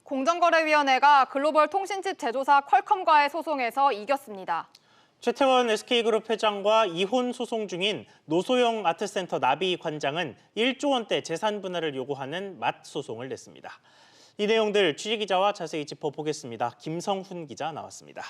공정거래위원회가 글로벌 통신칩 제조사 퀄컴과의 소송에서 이겼습니다. 최태원 SK그룹 회장과 이혼 소송 중인 노소영 아트센터 나비 관장은 1조 원대 재산 분할을 요구하는 맞소송을 냈습니다. 이 내용들 취재기자와 자세히 짚어보겠습니다. 김성훈 기자 나왔습니다.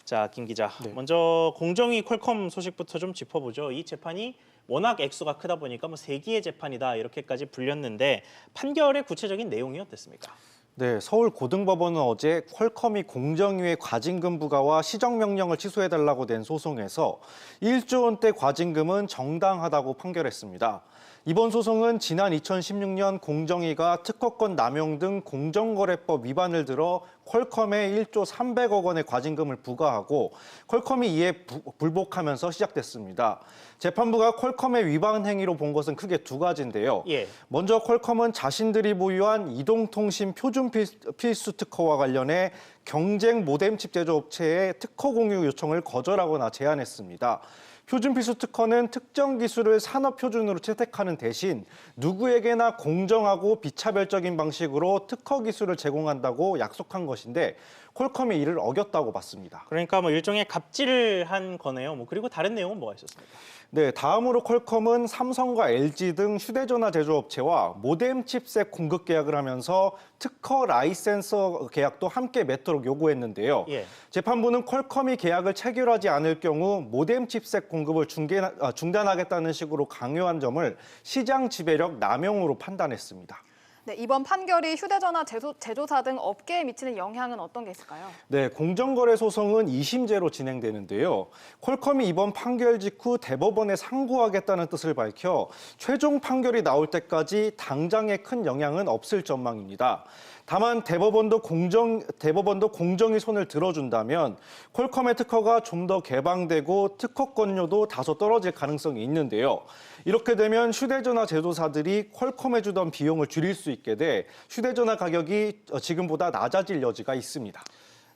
자, 김 기자, 먼저 공정위 퀄컴 소식부터 좀 짚어보죠. 이 재판이 워낙 액수가 크다 보니까 세기의 재판이다 이렇게까지 불렸는데 판결의 구체적인 내용이 어땠습니까? 네, 서울고등법원은 어제 퀄컴이 공정위의 과징금 부과와 시정명령을 취소해달라고 낸 소송에서 1조 원대 과징금은 정당하다고 판결했습니다. 이번 소송은 지난 2016년 공정위가 특허권 남용 등 공정거래법 위반을 들어 퀄컴에 1조 300억 원의 과징금을 부과하고 퀄컴이 이에 불복하면서 시작됐습니다. 재판부가 퀄컴의 위반 행위로 본 것은 크게 두 가지인데요. 먼저 퀄컴은 자신들이 보유한 이동통신 표준 필수 특허와 관련해 경쟁 모뎀칩 제조업체에 특허 공유 요청을 거절하거나 제한했습니다. 표준 필수 특허는 특정 기술을 산업 표준으로 채택하는 대신 누구에게나 공정하고 비차별적인 방식으로 특허 기술을 제공한다고 약속한 것인데 퀄컴이 이를 어겼다고 봤습니다. 그러니까 일종의 갑질을 한 거네요. 그리고 다른 내용은 뭐가 있었습니까? 네, 다음으로 퀄컴은 삼성과 LG 등 휴대전화 제조업체와 모뎀 칩셋 공급 계약을 하면서 특허 라이센서 계약도 함께 맺도록 요구했는데요. 재판부는 퀄컴이 계약을 체결하지 않을 경우 모뎀 칩셋 공급을 중단하겠다는 식으로 강요한 점을 시장 지배력 남용으로 판단했습니다. 네, 이번 판결이 휴대전화 제조사 등 업계에 미치는 영향은 어떤 게 있을까요? 네, 공정거래 소송은 2심제로 진행되는데요. 퀄컴이 이번 판결 직후 대법원에 상고하겠다는 뜻을 밝혀 최종 판결이 나올 때까지 당장의 큰 영향은 없을 전망입니다. 다만 대법원도 공정히 손을 들어준다면 퀄컴의 특허가 좀 더 개방되고 특허권료도 다소 떨어질 가능성이 있는데요. 이렇게 되면 휴대전화 제조사들이 퀄컴에 주던 비용을 줄일 수 있게 돼 휴대전화 가격이 지금보다 낮아질 여지가 있습니다.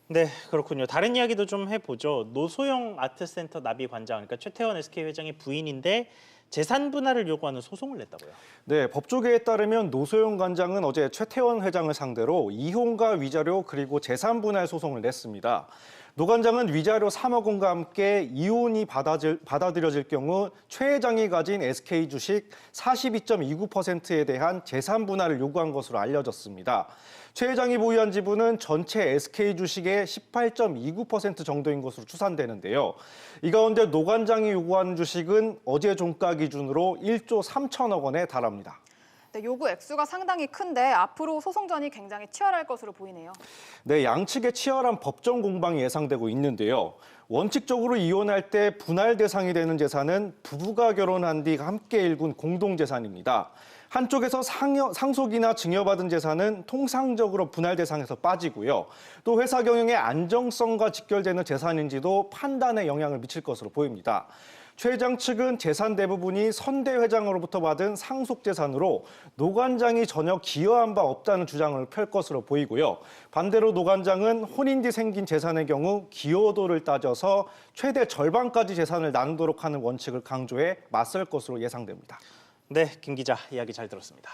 네, 그렇군요. 다른 이야기도 좀 해보죠. 노소영 아트센터 나비 관장, 그러니까 최태원 SK 회장의 부인인데 재산 분할을 요구하는 소송을 냈다고요? 네, 법조계에 따르면 노소영 관장은 어제 최태원 회장을 상대로 이혼과 위자료 그리고 재산 분할 소송을 냈습니다. 노 관장은 위자료 3억 원과 함께 이혼이 받아들여질 경우 최 회장이 가진 SK 주식 42.29%에 대한 재산 분할을 요구한 것으로 알려졌습니다. 최 회장이 보유한 지분은 전체 SK 주식의 18.29% 정도인 것으로 추산되는데요. 이 가운데 노 관장이 요구하는 주식은 어제 종가 기준으로 1조 3천억 원에 달합니다. 네, 요구 액수가 상당히 큰데 앞으로 소송전이 굉장히 치열할 것으로 보이네요. 네, 양측의 치열한 법정 공방이 예상되고 있는데요. 원칙적으로 이혼할 때 분할 대상이 되는 재산은 부부가 결혼한 뒤 함께 일군 공동재산입니다. 한쪽에서 상속이나 증여받은 재산은 통상적으로 분할 대상에서 빠지고요. 또 회사 경영의 안정성과 직결되는 재산인지도 판단에 영향을 미칠 것으로 보입니다. 최 회장 측은 재산 대부분이 선대 회장으로부터 받은 상속 재산으로 노 관장이 전혀 기여한 바 없다는 주장을 펼 것으로 보이고요. 반대로 노 관장은 혼인 뒤 생긴 재산의 경우 기여도를 따져서 최대 절반까지 재산을 나누도록 하는 원칙을 강조해 맞설 것으로 예상됩니다. 네, 김 기자 이야기 잘 들었습니다.